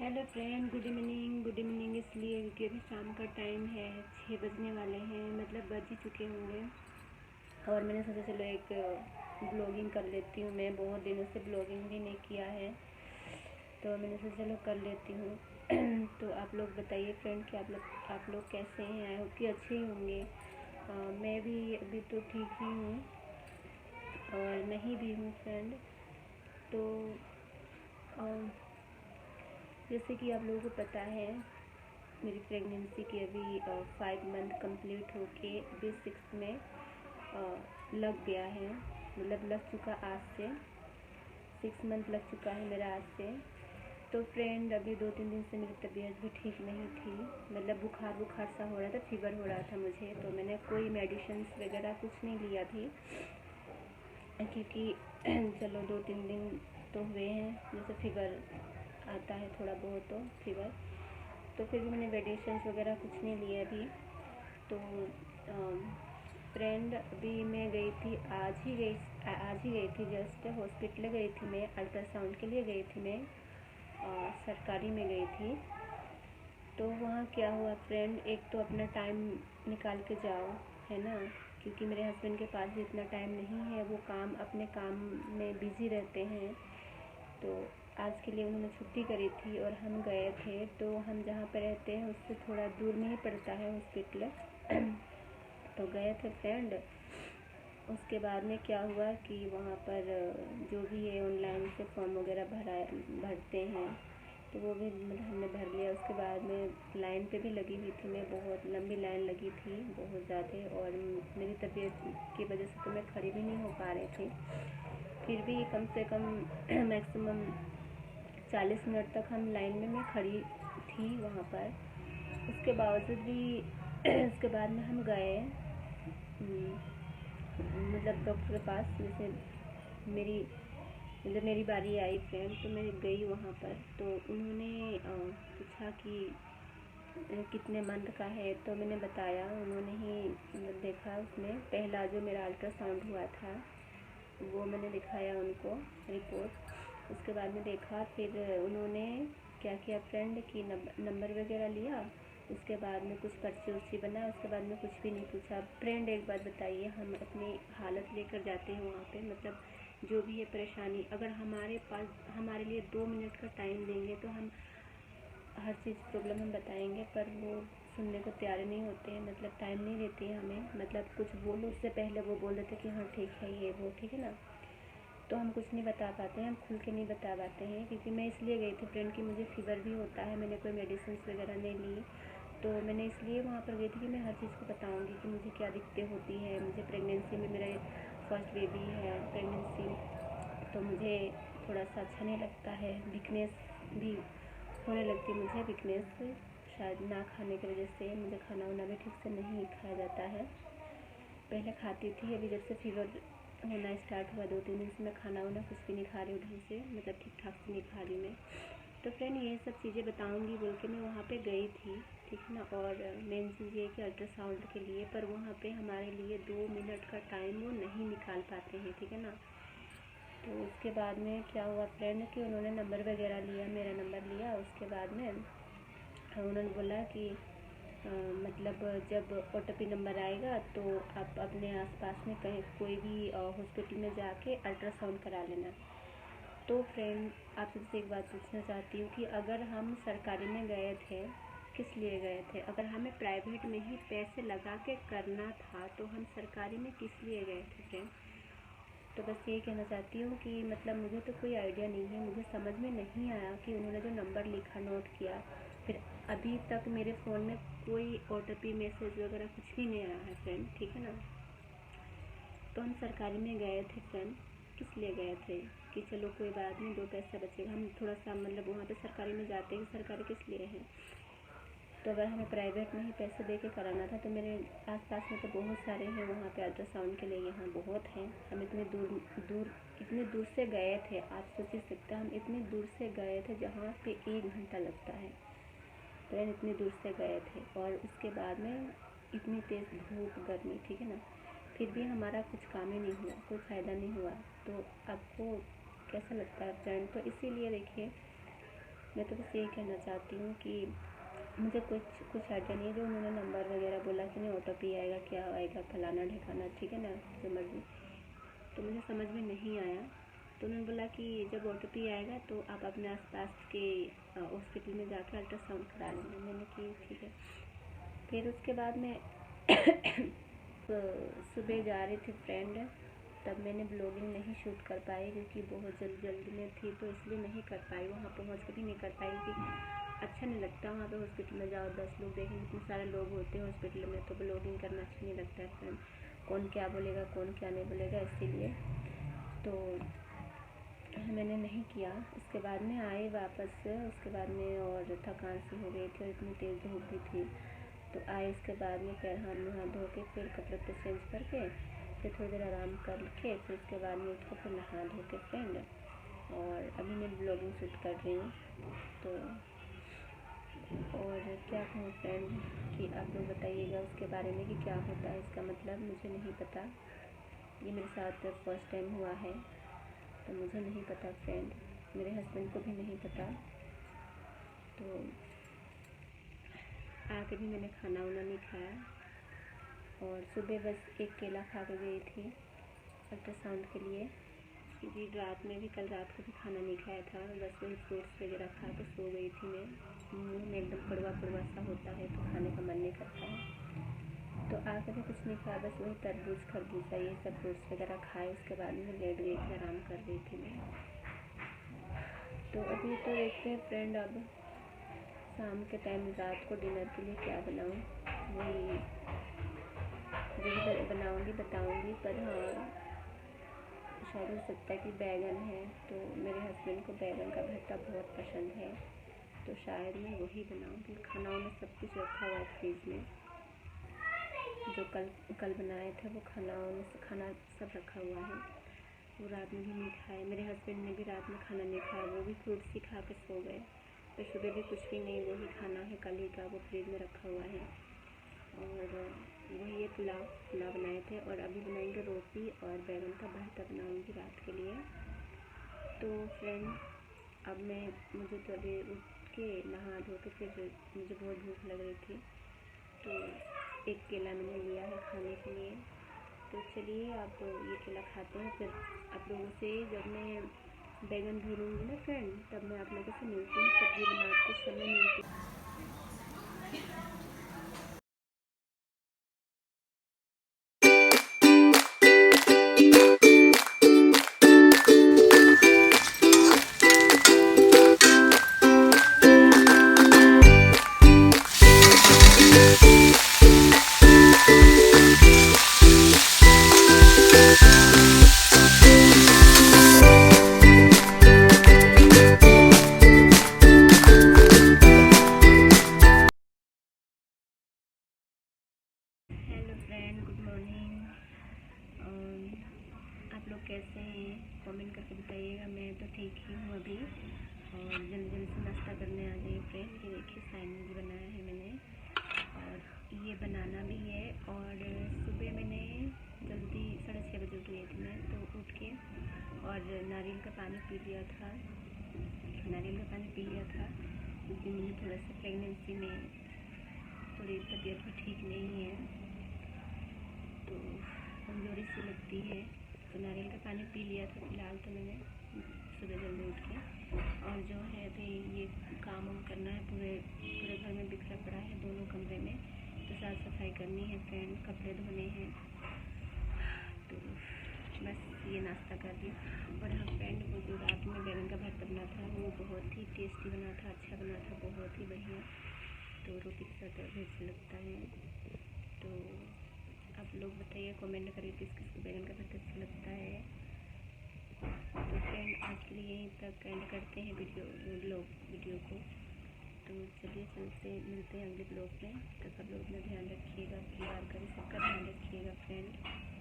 Hello friend, good evening इसलिए क्योंकि अभी शाम का टाइम है, 6 बजने वाले हैं, मतलब बज ही चुके होंगे। और मैंने सोचा चलो एक ब्लॉगिंग कर लेती हूँ। मैं बहुत दिनों से ब्लॉगिंग भी नहीं किया है, तो मैंने सोचा चलो कर लेती हूँ। तो आप लोग बताइए फ्रेंड कि आप लोग कैसे हैं। आई होप कि अच्छे ही होंगे। मैं भी अभी तो ठीक ही हूँ और नहीं भी हूँ फ्रेंड। तो जैसे कि आप लोगों को पता है, मेरी प्रेगनेंसी की अभी 5 मंथ कंप्लीट होके अभी 6 में लग गया है, मतलब लग चुका आज से 6 मंथ लग चुका है मेरा आज से। तो फ्रेंड अभी 2-3 दिन से मेरी तबीयत भी ठीक नहीं थी, मतलब बुखार सा हो रहा था, फीवर हो रहा था मुझे। तो मैंने कोई मेडिसिन्स वगैरह कुछ नहीं लिया थी, क्योंकि चलो 2-3 दिन तो हुए हैं, जैसे फीवर आता है थोड़ा बहुत तो फीवर, तो फिर भी मैंने मेडिसिन्स वगैरह कुछ नहीं लिए अभी। तो फ्रेंड अभी मैं गई थी, आज ही गई थी, जस्ट हॉस्पिटल गई थी मैं, अल्ट्रासाउंड के लिए गई थी मैं, सरकारी में गई थी। तो वहाँ क्या हुआ फ्रेंड, एक तो अपना टाइम निकाल के जाओ, है ना, क्योंकि मेरे हस्बैंड के पास भी इतना टाइम नहीं है, वो अपने काम में बिज़ी रहते हैं। तो आज के लिए उन्होंने छुट्टी करी थी और हम गए थे। तो हम जहाँ पर रहते हैं उससे थोड़ा दूर में ही पड़ता है हॉस्पिटल। तो गए थे फ्रेंड। उसके बाद में क्या हुआ कि वहाँ पर जो भी है ऑनलाइन से फॉर्म वगैरह भरते हैं, तो वो भी मतलब हमने भर लिया। उसके बाद में लाइन पे भी लगी हुई थी मैं, बहुत लंबी लाइन लगी थी, बहुत ज़्यादा। और मेरी तबीयत की वजह से तो मैं खड़ी भी नहीं हो पा रही थी। फिर भी कम से कम मैक्सिमम 40 मिनट तक हम लाइन में मैं खड़ी थी वहाँ पर। उसके बावजूद भी उसके बाद में हम गए, मतलब डॉक्टर के पास। जैसे मेरी बारी आई फ्रेंड, तो मैं गई वहाँ पर। तो उन्होंने पूछा कि कितने मंथ का है, तो मैंने बताया। उन्होंने ही मतलब देखा, उसमें पहला जो मेरा अल्ट्रासाउंड हुआ था वो मैंने दिखाया उनको रिपोर्ट। उसके बाद में देखा, फिर उन्होंने क्या किया फ्रेंड कि नंबर वगैरह लिया। उसके बाद में कुछ पर्ची उर्ची बना, उसके बाद में कुछ भी नहीं पूछा। फ्रेंड एक बात बताइए, हम अपनी हालत लेकर जाते हैं वहाँ पे, मतलब जो भी है परेशानी, अगर हमारे पास हमारे लिए 2 मिनट का टाइम देंगे तो हम हर चीज़ प्रॉब्लम हम बताएंगे, पर वो सुनने को तैयार नहीं होते हैं, मतलब टाइम नहीं देते हैं हमें। मतलब कुछ बोलो उससे पहले वो बोल देते कि हाँ ठीक है, ये वो ठीक है ना। तो हम कुछ नहीं बता पाते हैं, हम खुल के नहीं बता पाते हैं। क्योंकि मैं इसलिए गई थी फ्रेंड कि मुझे फ़ीवर भी होता है, मैंने कोई मेडिसिन वगैरह नहीं ली। तो मैंने इसलिए वहाँ पर गई थी कि मैं हर चीज़ को बताऊँगी कि मुझे क्या दिक्कतें होती है। मुझे प्रेगनेंसी में, मेरा फर्स्ट बेबी है प्रेगनेंसी, तो मुझे थोड़ा सा अच्छा नहीं लगता है, वीकनेस भी होने लगती है मुझे, वीकनेस शायद ना खाने की वजह से। मुझे खाना वाना भी ठीक से नहीं खाया जाता है, पहले खाती थी, अभी जब से फीवर होना स्टार्ट हुआ 2-3 दिन से मैं खाना वाना कुछ भी नहीं खा रही हूँ ढंग से, मतलब ठीक ठाक से नहीं खा रही मैं। तो फ्रेंड ये सब चीज़ें बताऊँगी बोल के मैं वहाँ पे गई थी, ठीक है ना। और मेन चीज़ ये कि अल्ट्रासाउंड के लिए, पर वहाँ पे हमारे लिए 2 मिनट का टाइम वो नहीं निकाल पाते हैं, ठीक है ना। तो उसके बाद में क्या हुआ फ्रेंड कि उन्होंने नंबर वगैरह लिया, मेरा नंबर लिया। उसके बाद में उन्होंने बोला कि मतलब जब OTP नंबर आएगा तो आप अपने आसपास में कहीं कोई भी हॉस्पिटल में जाके अल्ट्रासाउंड करा लेना। तो फ्रेंड आपसे एक बात पूछना चाहती हूँ कि अगर हम सरकारी में गए थे, किस लिए गए थे? अगर हमें प्राइवेट में ही पैसे लगा के करना था तो हम सरकारी में किस लिए गए थे फ्रेंड? तो बस यही कहना चाहती हूँ कि मतलब मुझे तो कोई आइडिया नहीं है, मुझे समझ में नहीं आया कि उन्होंने जो नंबर लिखा, नोट किया, फिर अभी तक मेरे फ़ोन में कोई OTP मैसेज वगैरह कुछ भी नहीं आया है फ्रेंड, ठीक है ना। तो हम सरकारी में गए थे फ्रेंड, किस लिए गए थे कि चलो कोई बात नहीं, 2 पैसा बचेगा, हम थोड़ा सा मतलब वहाँ पे सरकारी में जाते हैं, सरकारी किस लिए है। तो अगर हमें प्राइवेट में ही पैसे दे के कराना था, तो मेरे आसपास में तो बहुत सारे हैं वहाँ पे अल्ट्रासाउंड के लिए, यहाँ बहुत हैं। हम इतने दूर से गए थे, आप सोच ही सकते हैं, हम इतनी दूर से गए थे जहाँ पे 1 घंटा लगता है। ट्रेन इतनी दूर से गए थे और उसके बाद में इतनी तेज़ धूप, गर्मी, ठीक है ना, फिर भी हमारा कुछ काम ही नहीं हुआ, कोई फ़ायदा नहीं हुआ। तो आपको कैसा लगता है फ्रेंड? तो इसीलिए देखिए, मैं तो बस यही कहना चाहती हूँ कि मुझे कुछ आइडिया नहीं है। जो उन्होंने नंबर वगैरह बोला कि नहीं ऑटो पे आएगा, क्या आएगा, फलाना ढिकाना, ठीक है ना, जो मर्जी, तो मुझे समझ में नहीं आया। तो उन्होंने बोला कि जब ऑटो पे आएगा तो आप अपने आसपास के हॉस्पिटल में जाकर अल्ट्रासाउंड करा लेंगे। मैंने की ठीक है। फिर उसके बाद में सुबह जा रही थी फ्रेंड, तब मैंने ब्लॉगिंग नहीं शूट कर पाई क्योंकि बहुत जल्दी में थी, तो इसलिए नहीं कर पाई। वहाँ पहुँच के भी नहीं कर पाई क्योंकि अच्छा नहीं लगता वहाँ पे हॉस्पिटल में जाओ 10 लोग देखें, इतने सारे लोग होते हैं हॉस्पिटल में, तो ब्लॉगिंग करना अच्छा नहीं लगता है फ्रेंड। कौन क्या बोलेगा, कौन क्या नहीं बोलेगा, इसीलिए तो मैंने नहीं किया। उसके बाद में आए वापस, उसके बाद में और थकान सी हो गई थी और इतनी तेज़ धूप भी थी, तो आए। उसके बाद में पैर हाथ मुँह हाथ धो के फिर कपड़े पे चेंज करके फिर थोड़ी देर आराम करके फिर उसके बाद में उठ के फिर नहा धो के फ्रेंड, और अभी मैं ब्लॉगिंग शूट कर रही हूँ। तो और क्या कहूँ फ्रेंड कि आप लोग बताइएगा उसके बारे में कि क्या होता है इसका मतलब, मुझे नहीं पता। ये मेरे साथ फर्स्ट टाइम हुआ है, तो मुझे नहीं पता फ्रेंड, मेरे हस्बैंड को भी नहीं पता। तो आके भी मैंने खाना वाना नहीं खाया, और सुबह बस एक केला खा के गई थी अल्ट्रासाउंड के लिए, क्योंकि रात में भी, कल रात को भी खाना नहीं खाया था, बस वही फ्रूट्स वगैरह खा के सो गई थी मैं। मुँह में एकदम कड़वा सा होता है तो खाने का मन नहीं करता है। तो आकर भी कुछ नहीं खाया, बस वही तरबूज खरबूजा ये सब फ्रूट्स वगैरह खाए। उसके बाद में लेट गई थी, आराम कर रही थी मैं। तो अभी तो देखते हैं फ्रेंड, अब शाम के टाइम रात को डिनर के लिए क्या बनाऊँ, वही जो भी बनाऊँगी बताऊँगी। पर हाँ, शायद हो सकता है कि बैगन है, तो मेरे हस्बैंड को बैगन का भरता बहुत पसंद है, तो शायद मैं वही बनाऊँगी। खाना में सब कुछ रखा हुआ है फ्रिज में, जो कल बनाए थे वो खाना सब रखा हुआ है। वो रात में भी नहीं खाए, मेरे हस्बैंड ने भी रात में खाना नहीं खाया, वो भी फ्रूट्स ही खा के सो गए। तो सुबह भी कुछ भी नहीं, वही खाना है कल ही का, वो फ्रिज में रखा हुआ है। और वही ये पुलाव बनाए थे, और अभी बनाएंगे रोटी और बैगन का भरता बनाऊंगी रात के लिए। तो फ्रेंड अब मुझे तो अभी उठ के नहा धो के फिर मुझे बहुत भूख लग रही थी, तो एक केला मैंने लिया है खाने के लिए। तो चलिए आप ये केला खाते हैं, फिर आप लोगों से जब मैं बैगन धुलूँगी ना फ्रेंड, तब मैं आप लोगों से मिलती हूँ, सब्ज़ी बनाते समय मिलती हूँ। Hello friend, good morning. आप लोग कैसे हैं, कमेंट करके बताइएगा। मैं तो ठीक ही हूँ अभी, और जल्दी से नाश्ता करने आ जाइए फ्रेंड। ये देखिए सैंडविच बनाया है मैंने, और ये बनाना भी है। और सुबह मैंने जल्दी 6:30 बजे उठ गई थी मैं, तो उठ के और नारियल का पानी पी लिया था, क्योंकि मुझे थोड़ा सा प्रेगनेंसी में थोड़ी तबीयत भी ठीक नहीं है, तो कमज़ोरी सी लगती है, तो नारियल का पानी पी लिया था फिलहाल तो मैंने सुबह जल्दी उठ के। और जो है अभी ये काम वाम करना है, पूरे घर में बिखरा पड़ा है, दोनों कमरे में, तो साफ़ सफाई करनी है फ्रेंड, कपड़े धोने हैं। तो बस ये नाश्ता कर दी। और हाँ फ्रेंड, वो जो रात में बैगन का भरता बना था वो बहुत ही टेस्टी बना था, अच्छा बना था, बहुत ही बढ़िया। तो रोटी के साथ और अच्छा लगता है। तो आप लोग बताइए कमेंट करके किस किस को बैगन का भरता अच्छा लगता है। तो फ्रेंड आज के लिए यहीं तक एंड करते हैं वीडियो को। तो चलिए मिलते हैं अगले ब्लॉग में। तब सब लोग अपना ध्यान रखिएगा, परिवार का भी सबका ध्यान रखिएगा फ्रेंड।